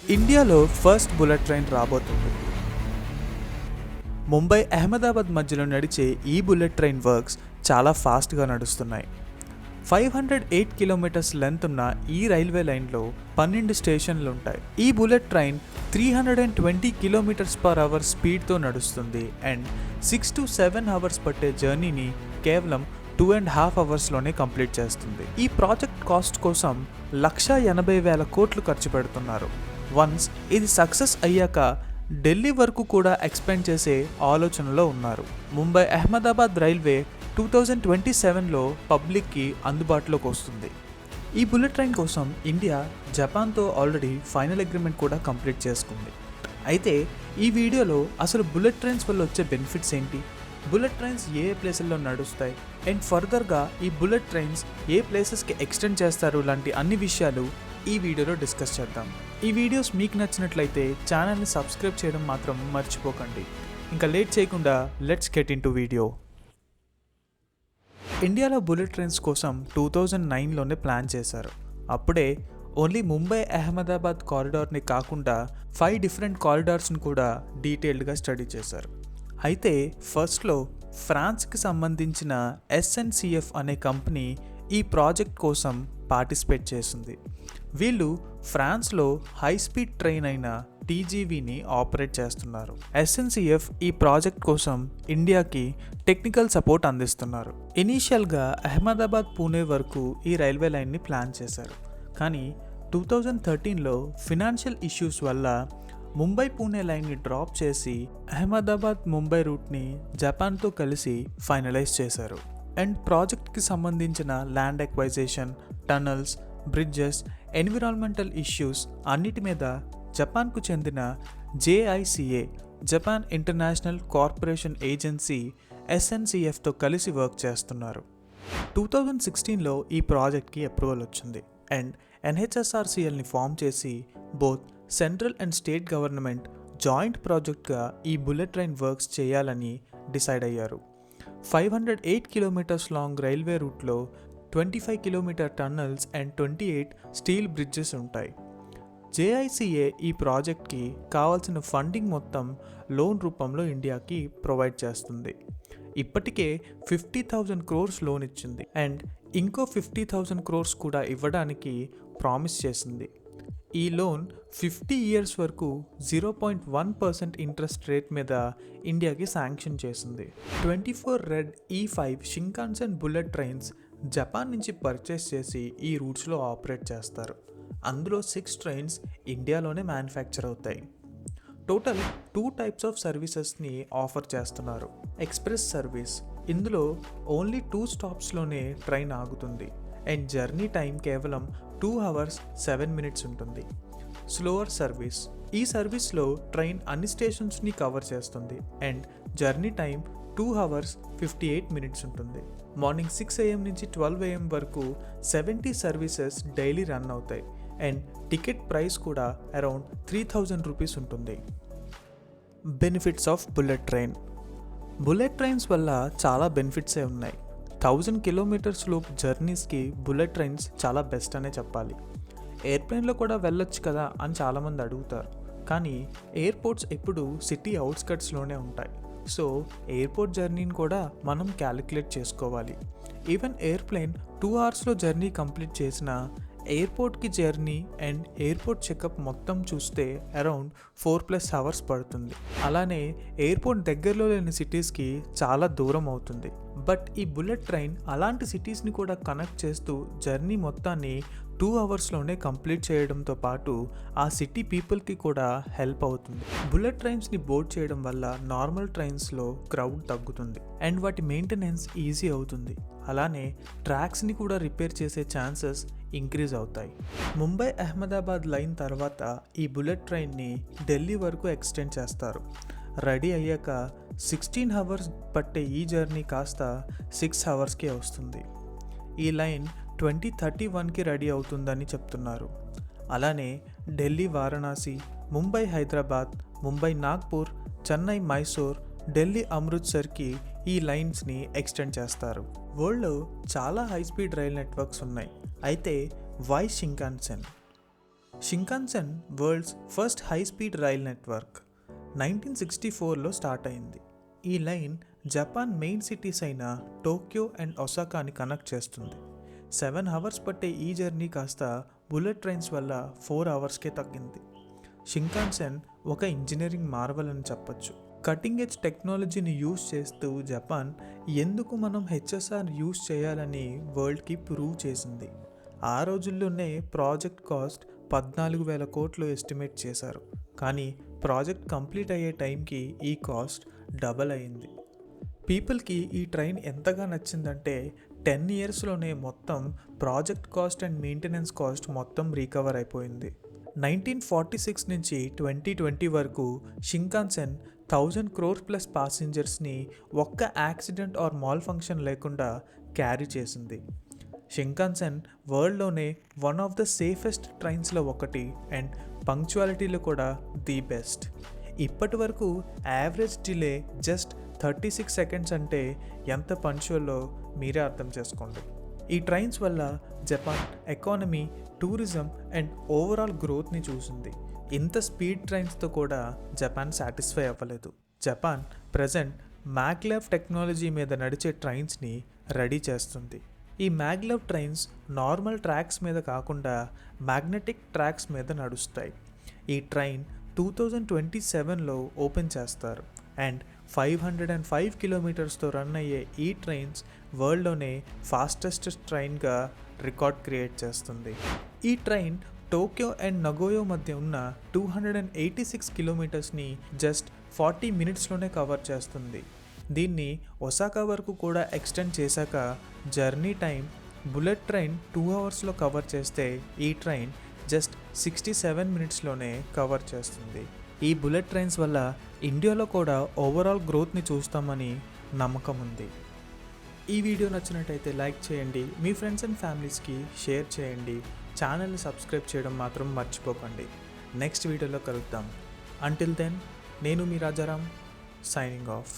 ఇండియాలో first bullet train రాబోతుంది. ముంబై అహ్మదాబాద్ మధ్యలో నడిచే ఈ బుల్లెట్ ట్రైన్ వర్క్స్ చాలా ఫాస్ట్గా నడుస్తున్నాయి. 508 కిలోమీటర్స్ లెంత్ ఉన్న ఈ రైల్వే లైన్లో 12 స్టేషన్లు ఉంటాయి. ఈ బుల్లెట్ ట్రైన్ 320 km/h స్పీడ్తో నడుస్తుంది అండ్ 6 to 7 అవర్స్ పట్టే జర్నీని కేవలం 2.5 అవర్స్లోనే కంప్లీట్ చేస్తుంది. ఈ ప్రాజెక్ట్ కాస్ట్ కోసం 180,000 కోట్లు ఖర్చు పెడుతున్నారు. వన్స్ ఇది సక్సెస్ అయ్యాక ఢిల్లీ వరకు కూడా ఎక్స్పెండ్ చేసే ఆలోచనలో ఉన్నారు. ముంబై అహ్మదాబాద్ రైల్వే 2027లో పబ్లిక్కి అందుబాటులోకి వస్తుంది. ఈ బుల్లెట్ ట్రైన్ కోసం ఇండియా జపాన్తో ఆల్రెడీ ఫైనల్ అగ్రిమెంట్ కూడా కంప్లీట్ చేసుకుంది. అయితే ఈ వీడియోలో అసలు బుల్లెట్ ట్రైన్స్ వల్ల వచ్చే బెనిఫిట్స్ ఏంటి, బుల్లెట్ ట్రైన్స్ ఏ ప్లేసుల్లో నడుస్తాయి అండ్ ఫర్దర్గా ఈ బుల్లెట్ ట్రైన్స్ ఏ ప్లేసెస్కి ఎక్స్టెండ్ చేస్తారు లాంటి అన్ని విషయాలు ఈ వీడియోలో డిస్కస్ చేద్దాం. ఈ వీడియోస్ మీకు నచ్చినట్లయితే ఛానల్ని సబ్స్క్రైబ్ చేయడం మాత్రం మర్చిపోకండి. ఇంకా లేట్ చేయకుండా let's get in to video. ఇండియాలో బుల్లెట్ ట్రైన్స్ కోసం 2009లోనే ప్లాన్ చేశారు. అప్పుడే ఓన్లీ ముంబై అహ్మదాబాద్ కారిడార్ని కాకుండా 5 డిఫరెంట్ కారిడార్స్ని కూడా డీటెయిల్డ్గా స్టడీ చేశారు. అయితే ఫస్ట్లో ఫ్రాన్స్కి సంబంధించిన SNCF అనే కంపెనీ ఈ ప్రాజెక్ట్ కోసం పార్టిసిపేట్ చేసింది. వీళ్ళు ఫ్రాన్స్లో హై స్పీడ్ ట్రైన్ అయిన TGVని ఆపరేట్ చేస్తున్నారు. SNCF ఈ ప్రాజెక్ట్ కోసం ఇండియాకి టెక్నికల్ సపోర్ట్ అందిస్తున్నారు. ఇనీషియల్గా అహ్మదాబాద్ పూణే వరకు ఈ రైల్వే లైన్ని ప్లాన్ చేశారు. కానీ 2013లో ఫినాన్షియల్ ఇష్యూస్ వల్ల ముంబై పూణే లైన్ని డ్రాప్ చేసి అహ్మదాబాద్ ముంబై రూట్ని జపాన్తో కలిసి ఫైనలైజ్ చేశారు. అండ్ ప్రాజెక్ట్కి సంబంధించిన land acquisition, tunnels, bridges, environmental issues అన్నిటి మీద జపాన్కు చెందిన JICA Japan International Corporation Agency SNCFతో కలిసి వర్క్ చేస్తున్నారు. 2016లో ఈ ప్రాజెక్ట్కి అప్రూవల్ వచ్చింది అండ్ NHSRCLని ఫామ్ చేసి both central and state government joint ప్రాజెక్ట్గా ఈ బుల్లెట్ ట్రైన్ వర్క్స్ చేయాలని డిసైడ్ అయ్యారు. 508 కిలోమీటర్స్ లాంగ్ రైల్వే రూట్లో 25 kilometre tunnels and 28 steel bridges ఉంటాయి. JICA ఈ ప్రాజెక్ట్కి కావాల్సిన ఫండింగ్ మొత్తం లోన్ రూపంలో ఇండియాకి ప్రొవైడ్ చేస్తుంది. ఇప్పటికే 50,000 crores లోన్ ఇచ్చింది అండ్ ఇంకో 50,000 crores కూడా ఇవ్వడానికి ప్రామిస్ చేసింది. ఈ లోన్ 50 years వరకు 0.1% ఇంట్రెస్ట్ రేట్ మీద ఇండియాకి శాంక్షన్ చేసింది. 24 red E5 Shinkansen bullet trains Japan నుంచి పర్చేస్ చేసి ఈ రూట్స్లో ఆపరేట్ చేస్తారు. అందులో 6 ట్రైన్స్ ఇండియాలోనే మ్యానుఫ్యాక్చర్ అవుతాయి. టోటల్ 2 types ఆఫ్ సర్వీసెస్ని ఆఫర్ చేస్తున్నారు. ఎక్స్ప్రెస్ సర్వీస్, ఇందులో ఓన్లీ 2 స్టాప్స్లోనే ట్రైన్ ఆగుతుంది అండ్ జర్నీ టైం కేవలం 2 hours 7 minutes ఉంటుంది. స్లోవర్ సర్వీస్, ఈ సర్వీస్లో ట్రైన్ అన్ని స్టేషన్స్ని కవర్ చేస్తుంది and journey time 2 hours 58 minutes ఉంటుంది. మార్నింగ్ 6 AM నుంచి 12 AM వరకు 70 సర్వీసెస్ డైలీ రన్ అవుతాయి అండ్ టికెట్ ప్రైస్ కూడా అరౌండ్ 3,000 rupees ఉంటుంది. Benefits of bullet train. Bullet trains వల్ల చాలా బెనిఫిట్సే ఉన్నాయి. 1000 kilometers లోపు జర్నీస్కి బుల్లెట్ ట్రైన్స్ చాలా బెస్ట్ అనే చెప్పాలి. ఎయిర్ప్లేన్లో కూడా వెళ్ళొచ్చు కదా అని చాలామంది అడుగుతారు. కానీ ఎయిర్పోర్ట్స్ ఎప్పుడు సిటీ అవుట్స్కట్స్లోనే ఉంటాయి. సో ఎయిర్పోర్ట్ జర్నీని కూడా మనం క్యాలిక్యులేట్ చేసుకోవాలి. Even airplane 2 hours journey complete చేసిన ఎయిర్పోర్ట్కి జర్నీ అండ్ ఎయిర్పోర్ట్ చెకప్ మొత్తం చూస్తే అరౌండ్ 4+ hours పడుతుంది. అలానే ఎయిర్పోర్ట్ దగ్గరలో లేని సిటీస్కి చాలా దూరం అవుతుంది. బట్ ఈ బుల్లెట్ ట్రైన్ అలాంటి సిటీస్ని కూడా కనెక్ట్ చేస్తూ జర్నీ మొత్తాన్ని 2 hours కంప్లీట్ చేయడంతో పాటు ఆ సిటీ పీపుల్కి కూడా హెల్ప్ అవుతుంది. బుల్లెట్ ట్రైన్స్ని బోర్డ్ చేయడం వల్ల నార్మల్ ట్రైన్స్లో క్రౌడ్ తగ్గుతుంది అండ్ వాటి మెయింటెనెన్స్ ఈజీ అవుతుంది. అలానే ట్రాక్స్ని కూడా రిపేర్ చేసే ఛాన్సెస్ ఇంక్రీజ్ అవుతాయి. ముంబై అహ్మదాబాద్ లైన్ తర్వాత ఈ బుల్లెట్ ట్రైన్ని ఢిల్లీ వరకు ఎక్స్టెండ్ చేస్తారు. రెడీ అయ్యాక 16 hours పట్టే ఈ జర్నీ కాస్త 6 hours వస్తుంది. ఈ లైన్ 2031కి రెడీ అవుతుందని చెప్తున్నారు. అలానే ఢిల్లీ వారణాసి, ముంబై హైదరాబాద్, ముంబై నాగ్పూర్, చెన్నై మైసూర్, ఢిల్లీ అమృత్సర్కి ఈ లైన్స్ని ఎక్స్టెండ్ చేస్తారు. వరల్డ్లో చాలా హై స్పీడ్ రైల్ నెట్వర్క్స్ ఉన్నాయి. అయితే why Shinkansen? Shinkansen world's first high speed rail network 1964లో స్టార్ట్ అయింది. ఈ లైన్ జపాన్ మెయిన్ సిటీస్ అయిన టోక్యో అండ్ ఒసాకాని కనెక్ట్ చేస్తుంది. 7 అవర్స్ పట్టే ఈ జర్నీ కాస్త బుల్లెట్ ట్రైన్స్ వల్ల 4 అవర్స్కే తగ్గింది. షింకాన్సెన్ ఒక ఇంజనీరింగ్ మార్వల్ అని చెప్పొచ్చు. కటింగ్ ఎడ్జ్ టెక్నాలజీని యూజ్ చేస్తూ జపాన్ ఎందుకు మనం హెచ్ఎస్ఆర్ యూజ్ చేయాలని వరల్డ్కి ప్రూవ్ చేసింది. ఆ రోజుల్లోనే ప్రాజెక్ట్ కాస్ట్ 14,000 కోట్లు ఎస్టిమేట్ చేశారు. కానీ ప్రాజెక్ట్ కంప్లీట్ అయ్యే టైంకి ఈ కాస్ట్ డబల్ అయింది. పీపుల్కి ఈ ట్రైన్ ఎంతగా నచ్చిందంటే 10 ఇయర్స్లోనే మొత్తం project cost and maintenance cost మొత్తం రీకవర్ అయిపోయింది. 1946 నుంచి 2020 వరకు షింకాన్సెన్ 1000 crore ప్లస్ ప్యాసింజర్స్ని ఒక్క యాక్సిడెంట్ ఆర్ మాల్ ఫంక్షన్ లేకుండా క్యారీ చేసింది. షింకాన్సెన్ వరల్డ్లోనే వన్ ఆఫ్ ద సేఫెస్ట్ ట్రైన్స్లో ఒకటి అండ్ పంక్చువాలిటీలో కూడా ది బెస్ట్. ఇప్పటి వరకు యావరేజ్ డిలే జస్ట్ 36 seconds అంటే ఎంత పంక్చువల్లో మీరే అర్థం చేసుకోండి. ఈ ట్రైన్స్ వల్ల Japan economy, tourism and overall గ్రోత్ని చూసింది. ఇంత స్పీడ్ ట్రైన్స్తో కూడా జపాన్ సాటిస్ఫై అవ్వలేదు. జపాన్ ప్రజెంట్ మ్యాగ్లెవ్ టెక్నాలజీ మీద నడిచే ట్రైన్స్ని రెడీ చేస్తుంది. ఈ మ్యాగ్లెవ్ ట్రైన్స్ నార్మల్ ట్రాక్స్ మీద కాకుండా మ్యాగ్నెటిక్ ట్రాక్స్ మీద నడుస్తాయి. ఈ ట్రైన్ 2027లో ఓపెన్ చేస్తారు అండ్ 505 కిలోమీటర్స్తో రన్ అయ్యే ఈ ట్రైన్స్ వరల్డ్లోనే ఫాస్టెస్ట్ ట్రైన్గా రికార్డ్ క్రియేట్ చేస్తుంది. ఈ ట్రైన్ టోక్యో అండ్ నగోయో మధ్య ఉన్న 286 కిలోమీటర్స్ని జస్ట్ 40 minutesలోనే కవర్ చేస్తుంది. దీన్ని ఒసాకా వరకు కూడా ఎక్స్టెండ్ చేశాక జర్నీ టైం బుల్లెట్ ట్రైన్ 2 అవర్స్లో కవర్ చేస్తే ఈ ట్రైన్ జస్ట్ 67 minutesలోనే కవర్ చేస్తుంది. ఈ బుల్లెట్ ట్రైన్స్ వల్ల ఇండియాలో కూడా ఓవరాల్ గ్రోత్ని చూస్తామని నమ్మకం ఉంది. ఈ వీడియో నచ్చినట్టయితే లైక్ చేయండి, మీ ఫ్రెండ్స్ అండ్ ఫ్యామిలీస్కి షేర్ చేయండి, ఛానల్ని సబ్స్క్రైబ్ చేయడం మాత్రం మర్చిపోకండి. నెక్స్ట్ వీడియోలో కలుద్దాం. అంటిల్ దెన్, నేను మీ రాజారాం, సైనింగ్ ఆఫ్.